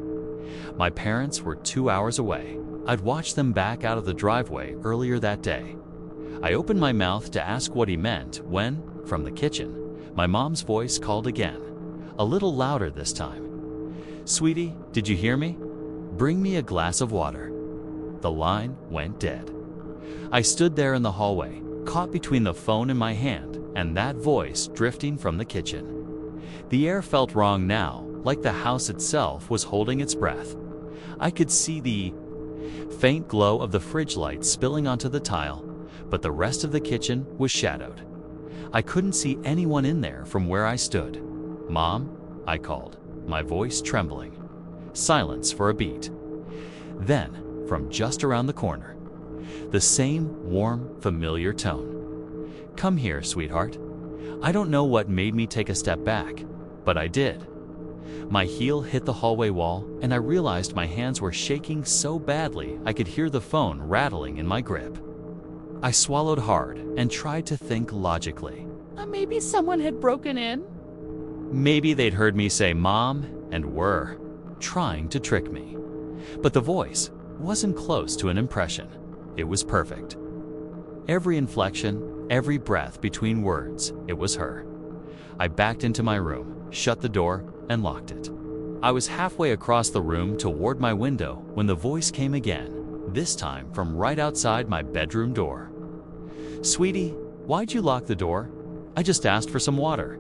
My parents were 2 hours away. I'd watched them back out of the driveway earlier that day. I opened my mouth to ask what he meant when, from the kitchen, my mom's voice called again, a little louder this time. "Sweetie, did you hear me? Bring me a glass of water." The line went dead. I stood there in the hallway, caught between the phone in my hand and that voice drifting from the kitchen. The air felt wrong now, like the house itself was holding its breath. I could see the faint glow of the fridge light spilling onto the tile, but the rest of the kitchen was shadowed. I couldn't see anyone in there from where I stood. "Mom?" I called, my voice trembling. Silence for a beat. Then, from just around the corner, the same warm, familiar tone. "Come here, sweetheart." I don't know what made me take a step back, but I did. My heel hit the hallway wall, and I realized my hands were shaking so badly I could hear the phone rattling in my grip. I swallowed hard and tried to think logically. Maybe someone had broken in. Maybe they'd heard me say mom and were trying to trick me. But the voice wasn't close to an impression. It was perfect. Every inflection, every breath between words, it was her. I backed into my room, shut the door, and locked it. I was halfway across the room toward my window when the voice came again, this time from right outside my bedroom door. "Sweetie, why'd you lock the door? I just asked for some water."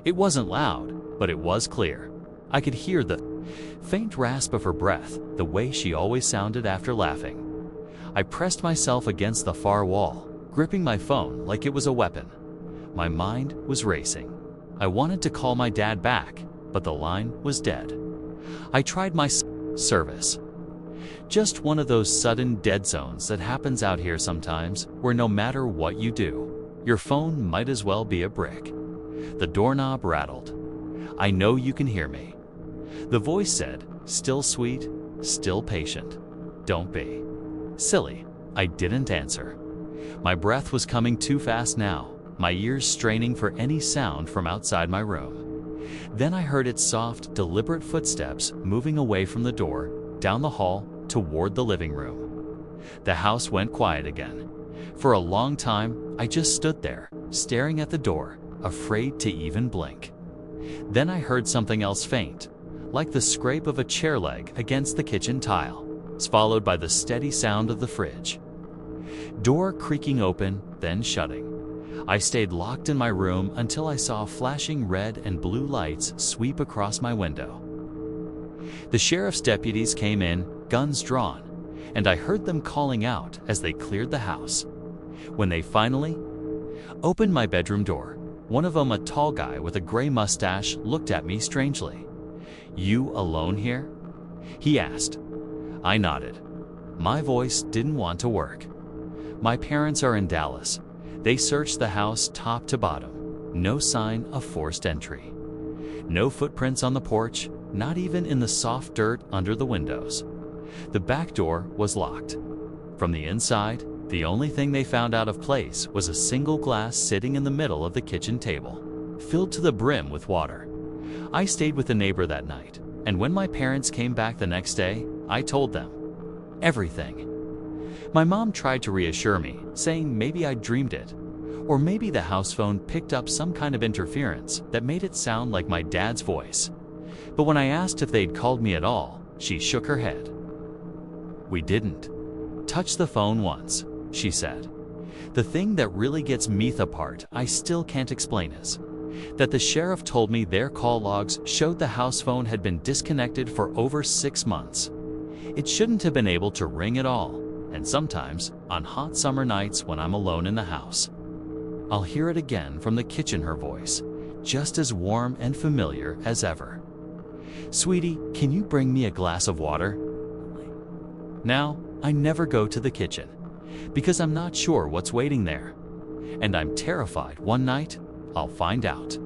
It wasn't loud, but it was clear. I could hear the faint rasp of her breath, the way she always sounded after laughing. I pressed myself against the far wall, gripping my phone like it was a weapon. My mind was racing. I wanted to call my dad back, but the line was dead. I tried my service. Just one of those sudden dead zones that happens out here sometimes, where no matter what you do, your phone might as well be a brick. The doorknob rattled. "I know you can hear me." The voice said, still sweet, still patient, "Don't be silly." I didn't answer. My breath was coming too fast now, my ears straining for any sound from outside my room. Then I heard its soft, deliberate footsteps moving away from the door, down the hall, toward the living room. The house went quiet again. For a long time, I just stood there, staring at the door, afraid to even blink. Then I heard something else faint, like the scrape of a chair leg against the kitchen tile, followed by the steady sound of the fridge. Door creaking open, then shutting. I stayed locked in my room until I saw flashing red and blue lights sweep across my window. The sheriff's deputies came in, guns drawn, and I heard them calling out as they cleared the house. When they finally opened my bedroom door, one of them, a tall guy with a gray mustache, looked at me strangely. "You alone here?" he asked. I nodded. My voice didn't want to work. "My parents are in Dallas. They searched the house top to bottom. No sign of forced entry. No footprints on the porch, not even in the soft dirt under the windows. The back door was locked. From the inside, the only thing they found out of place was a single glass sitting in the middle of the kitchen table, filled to the brim with water. I stayed with a neighbor that night, and when my parents came back the next day, I told them everything. My mom tried to reassure me, saying maybe I dreamed it, or maybe the house phone picked up some kind of interference that made it sound like my dad's voice. But when I asked if they'd called me at all, she shook her head. "We didn't touch the phone once," she said. "The thing that really gets me apart, I still can't explain, is that the sheriff told me their call logs showed the house phone had been disconnected for over 6 months. It shouldn't have been able to ring at all, and sometimes, on hot summer nights when I'm alone in the house, I'll hear it again from the kitchen, her voice, just as warm and familiar as ever. 'Sweetie, can you bring me a glass of water?' Now, I never go to the kitchen, because I'm not sure what's waiting there. And I'm terrified one night I'll find out."